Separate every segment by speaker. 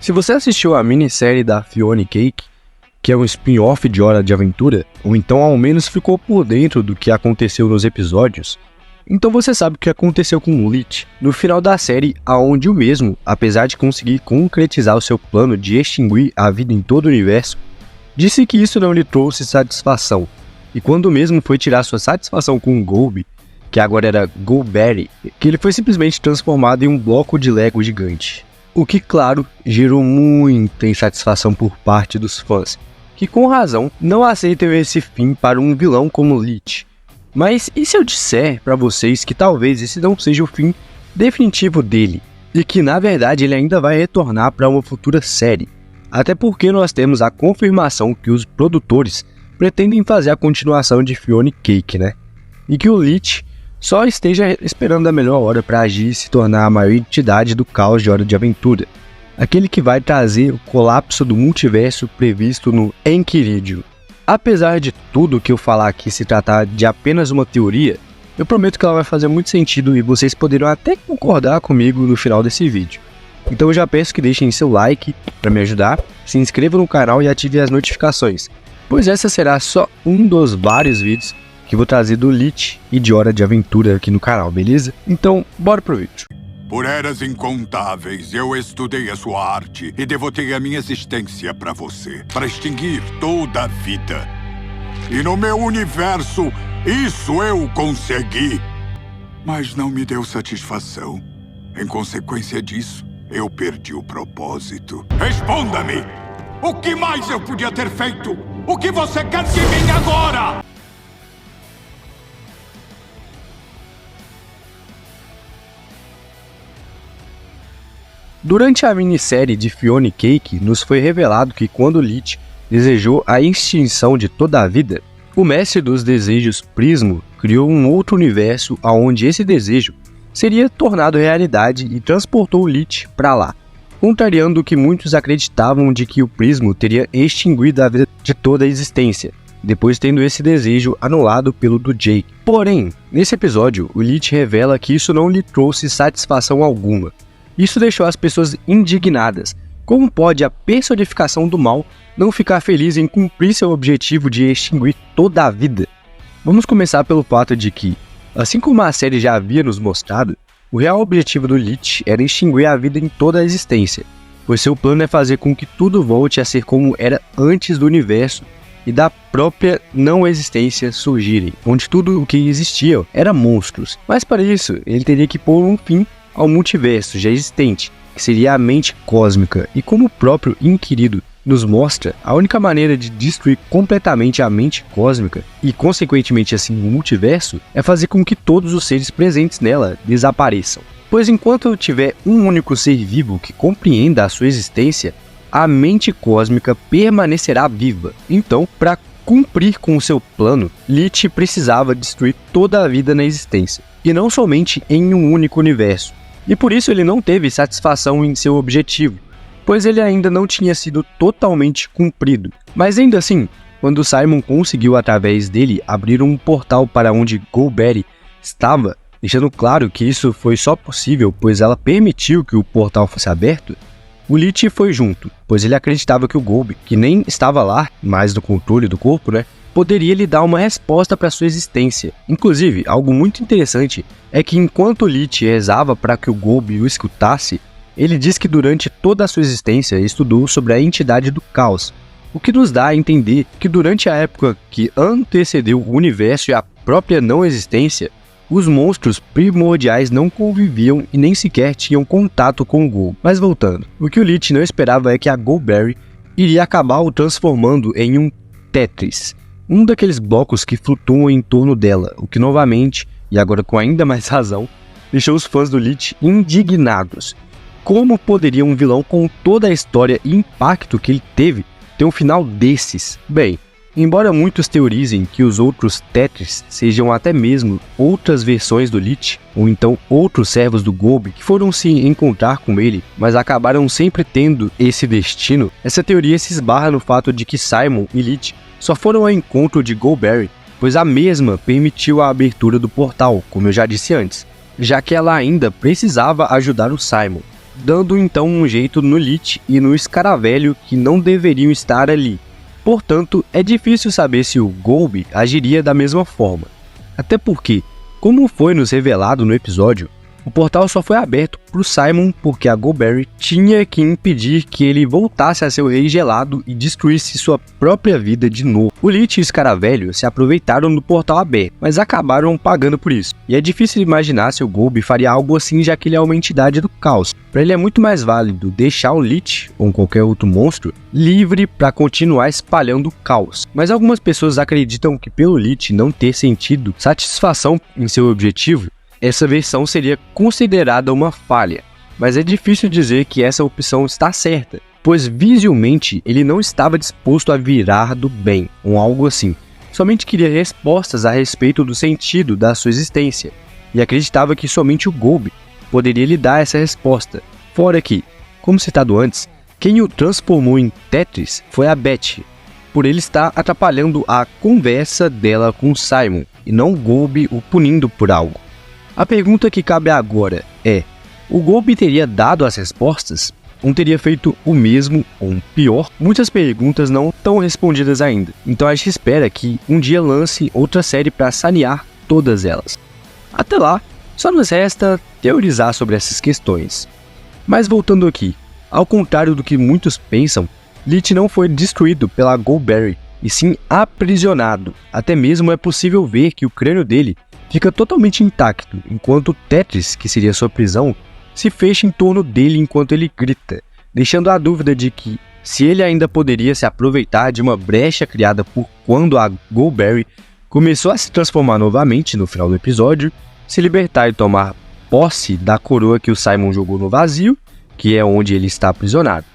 Speaker 1: Se você assistiu a minissérie da Fiona e Cake, que é um spin-off de Hora de Aventura, ou então ao menos ficou por dentro do que aconteceu nos episódios, então você sabe o que aconteceu com o Lich no final da série, aonde o mesmo, apesar de conseguir concretizar o seu plano de extinguir a vida em todo o universo, disse que isso não lhe trouxe satisfação, e quando o mesmo foi tirar sua satisfação com o Golby, que agora era Golberry, que ele foi simplesmente transformado em um bloco de Lego gigante. O que, claro, gerou muita insatisfação por parte dos fãs, que com razão não aceitam esse fim para um vilão como Lich. Mas e se eu disser para vocês que talvez esse não seja o fim definitivo dele, e que na verdade ele ainda vai retornar para uma futura série? Até porque nós temos a confirmação que os produtores pretendem fazer a continuação de Fiona e Cake, né? E que o Lich só esteja esperando a melhor hora para agir e se tornar a maior entidade do caos de Hora de Aventura, aquele que vai trazer o colapso do multiverso previsto no Enchiridion. Apesar de tudo que eu falar aqui se tratar de apenas uma teoria, eu prometo que ela vai fazer muito sentido e vocês poderão até concordar comigo no final desse vídeo. Então eu já peço que deixem seu like para me ajudar, se inscrevam no canal e ativem as notificações, pois essa será só um dos vários vídeos que vou trazer do Lich e de Hora de Aventura aqui no canal, beleza? Então, bora pro vídeo.
Speaker 2: Por eras incontáveis, eu estudei a sua arte e devotei a minha existência para você, para extinguir toda a vida. E no meu universo, isso eu consegui. Mas não me deu satisfação. Em consequência disso, eu perdi o propósito. Responda-me! O que mais eu podia ter feito? O que você quer de mim agora?
Speaker 1: Durante a minissérie de Fiona e Cake, nos foi revelado que quando Lich desejou a extinção de toda a vida, o mestre dos desejos Prismo criou um outro universo onde esse desejo seria tornado realidade e transportou o Lich para lá, contrariando o que muitos acreditavam de que o Prismo teria extinguido a vida de toda a existência, depois tendo esse desejo anulado pelo do Jake. Porém, nesse episódio, o Lich revela que isso não lhe trouxe satisfação alguma. Isso deixou as pessoas indignadas. Como pode a personificação do mal não ficar feliz em cumprir seu objetivo de extinguir toda a vida? Vamos começar pelo fato de que, assim como a série já havia nos mostrado, o real objetivo do Lich era extinguir a vida em toda a existência, pois seu plano é fazer com que tudo volte a ser como era antes do universo e da própria não existência surgirem, onde tudo o que existia era monstros. Mas para isso, ele teria que pôr um fim ao multiverso já existente, que seria a mente cósmica, e como o próprio Inquirido nos mostra, a única maneira de destruir completamente a mente cósmica, e consequentemente assim o multiverso, é fazer com que todos os seres presentes nela desapareçam. Pois enquanto tiver um único ser vivo que compreenda a sua existência, a mente cósmica permanecerá viva. Então, para cumprir com o seu plano, Lich precisava destruir toda a vida na existência, e não somente em um único universo. E por isso ele não teve satisfação em seu objetivo, pois ele ainda não tinha sido totalmente cumprido. Mas ainda assim, quando Simon conseguiu através dele abrir um portal para onde Golberry estava, deixando claro que isso foi só possível pois ela permitiu que o portal fosse aberto, o Lich foi junto, pois ele acreditava que o Golby, que nem estava lá, mais no controle do corpo, poderia lhe dar uma resposta para sua existência. Inclusive, algo muito interessante é que enquanto o Lich rezava para que o Golby o escutasse, ele diz que durante toda a sua existência estudou sobre a entidade do caos, o que nos dá a entender que durante a época que antecedeu o universo e a própria não existência, os monstros primordiais não conviviam e nem sequer tinham contato com o Golby. Mas voltando, o que o Lich não esperava é que a Golberry iria acabar o transformando em um Tetris, um daqueles blocos que flutuam em torno dela, o que novamente, e agora com ainda mais razão, deixou os fãs do Lich indignados. Como poderia um vilão com toda a história e impacto que ele teve ter um final desses? Bem, embora muitos teorizem que os outros Tetris sejam até mesmo outras versões do Lich, ou então outros servos do Golby que foram se encontrar com ele, mas acabaram sempre tendo esse destino, essa teoria se esbarra no fato de que Simon e Lich só foram ao encontro de Golberry, pois a mesma permitiu a abertura do portal, como eu já disse antes, já que ela ainda precisava ajudar o Simon. dando então um jeito no Lich e no Escaravelho que não deveriam estar ali. Portanto, é difícil saber se o Golby agiria da mesma forma. Até porque, como foi nos revelado no episódio, o portal só foi aberto para o Simon porque a Golberry tinha que impedir que ele voltasse a ser o Rei Gelado e destruísse sua própria vida de novo. O Lich e o Escaravelho se aproveitaram do portal aberto, mas acabaram pagando por isso. E é difícil imaginar se o Golby faria algo assim, já que ele é uma entidade do caos. Para ele é muito mais válido deixar o Lich, ou qualquer outro monstro, livre para continuar espalhando o caos. Mas algumas pessoas acreditam que pelo Lich não ter sentido satisfação em seu objetivo, essa versão seria considerada uma falha, mas é difícil dizer que essa opção está certa, pois visivelmente ele não estava disposto a virar do bem, ou algo assim. Somente queria respostas a respeito do sentido da sua existência, e acreditava que somente o Golby poderia lhe dar essa resposta. Fora que, como citado antes, quem o transformou em Tetris foi a Beth, por ele estar atrapalhando a conversa dela com Simon, e não o Golby o punindo por algo. A pergunta que cabe agora é: o Golby teria dado as respostas? Ou teria feito o mesmo ou um pior? Muitas perguntas não estão respondidas ainda, então a gente espera que um dia lance outra série para sanear todas elas. Até lá, só nos resta teorizar sobre essas questões. Mas voltando aqui, ao contrário do que muitos pensam, Lich não foi destruído pela Golberry, e sim aprisionado. Até mesmo é possível ver que o crânio dele fica totalmente intacto, enquanto o Tetris, que seria sua prisão, se fecha em torno dele enquanto ele grita, deixando a dúvida de que se ele ainda poderia se aproveitar de uma brecha criada por quando a Golberry começou a se transformar novamente no final do episódio, se libertar e tomar posse da coroa que o Simon jogou no vazio, que é onde ele está aprisionado.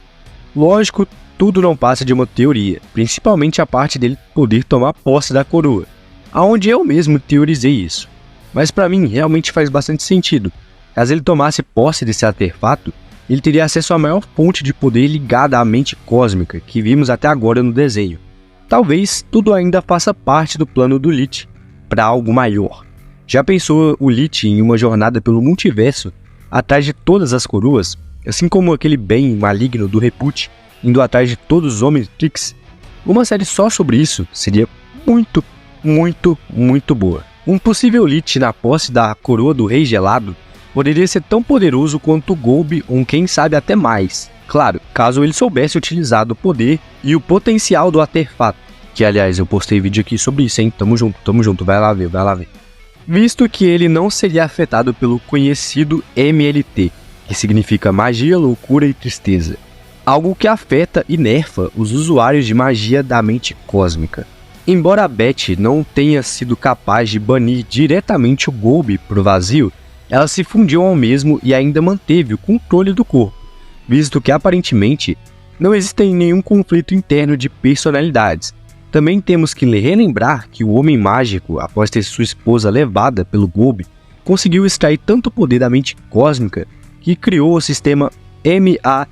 Speaker 1: Lógico, tudo não passa de uma teoria, principalmente a parte dele poder tomar posse da coroa, aonde eu mesmo teorizei isso. Mas para mim realmente faz bastante sentido. Caso ele tomasse posse desse artefato, ele teria acesso à maior fonte de poder ligada à mente cósmica que vimos até agora no desenho. Talvez tudo ainda faça parte do plano do Lich para algo maior. Já pensou o Lich em uma jornada pelo multiverso, atrás de todas as coroas, assim como aquele bem maligno do Repute, indo atrás de todos os Omnitrix? Uma série só sobre isso seria muito boa. Um possível Lich na posse da coroa do Rei Gelado poderia ser tão poderoso quanto o Golby, ou quem sabe até mais. Claro, caso ele soubesse utilizar do poder e o potencial do artefato. Que aliás, eu postei vídeo aqui sobre isso, hein? Tamo junto, vai lá ver. Visto que ele não seria afetado pelo conhecido MLT, que significa magia, loucura e tristeza. Algo que afeta e nerfa os usuários de magia da mente cósmica. Embora a Beth não tenha sido capaz de banir diretamente o Golby pro vazio, ela se fundiu ao mesmo e ainda manteve o controle do corpo, visto que aparentemente não existe nenhum conflito interno de personalidades. Também temos que relembrar que o Homem Mágico, após ter sua esposa levada pelo Golby, conseguiu extrair tanto poder da mente cósmica que criou o sistema MARGLES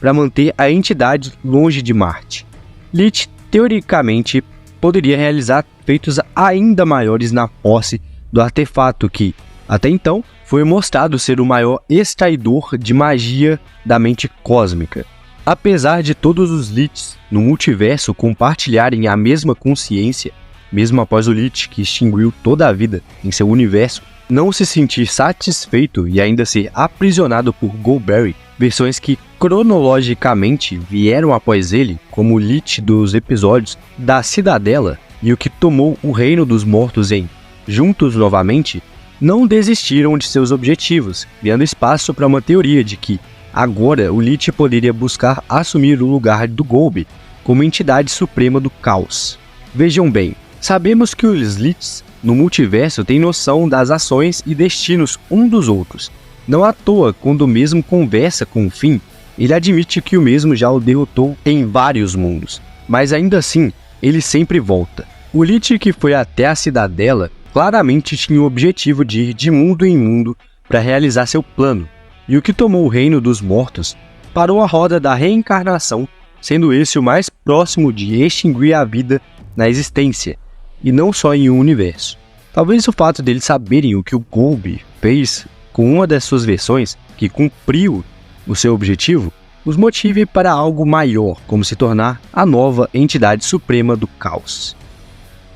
Speaker 1: para manter a entidade longe de Marte. Lich, teoricamente, poderia realizar feitos ainda maiores na posse do artefato que, até então, foi mostrado ser o maior extraidor de magia da mente cósmica. Apesar de todos os Lichs no multiverso compartilharem a mesma consciência, mesmo após o Lich, que extinguiu toda a vida em seu universo, não se sentir satisfeito e ainda ser aprisionado por Golberry, versões que cronologicamente vieram após ele, como o Lich dos episódios da Cidadela e o que tomou o Reino dos Mortos em Juntos Novamente, não desistiram de seus objetivos, criando espaço para uma teoria de que agora o Lich poderia buscar assumir o lugar do Golby como entidade suprema do caos. Vejam bem, sabemos que os Lichs no multiverso têm noção das ações e destinos um dos outros. Não à toa, quando o mesmo conversa com o Finn, ele admite que o mesmo já o derrotou em vários mundos, mas ainda assim, ele sempre volta. O Lich que foi até a Cidadela claramente tinha o objetivo de ir de mundo em mundo para realizar seu plano, e o que tomou o Reino dos Mortos parou a roda da reencarnação, sendo esse o mais próximo de extinguir a vida na existência, e não só em um universo. Talvez o fato deles saberem o que o Golby fez com uma das suas versões, que cumpriu o seu objetivo, os motive para algo maior, como se tornar a nova entidade suprema do caos.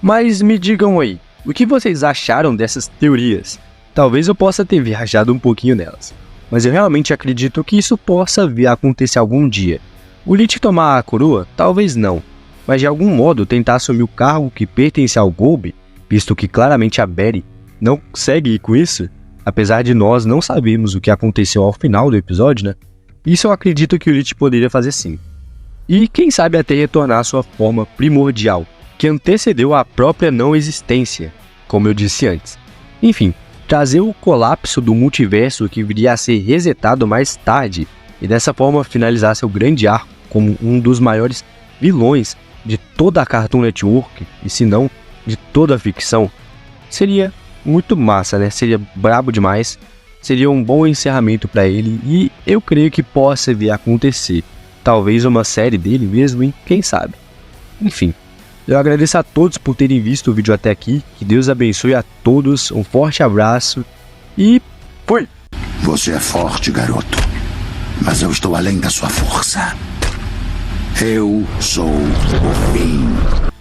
Speaker 1: Mas me digam aí, o que vocês acharam dessas teorias? Talvez eu possa ter viajado um pouquinho nelas, mas eu realmente acredito que isso possa vir a acontecer algum dia. O Lich tomar a coroa? Talvez não, mas de algum modo tentar assumir o cargo que pertence ao Golbe, visto que claramente a Beri não consegue ir com isso, apesar de nós não sabermos o que aconteceu ao final do episódio, né? Isso eu acredito que o Lich poderia fazer sim. E quem sabe até retornar à sua forma primordial, que antecedeu a própria não existência, como eu disse antes. Enfim, trazer o colapso do multiverso que viria a ser resetado mais tarde e dessa forma finalizar seu grande arco como um dos maiores vilões de toda a Cartoon Network, e se não, de toda a ficção, seria muito massa, né? Seria brabo demais, seria um bom encerramento para ele e eu creio que possa vir a acontecer. Talvez uma série dele mesmo, hein? Quem sabe? Enfim, eu agradeço a todos por terem visto o vídeo até aqui, que Deus abençoe a todos, um forte abraço e fui!
Speaker 3: Você é forte, garoto, mas eu estou além da sua força. Eu sou o fim.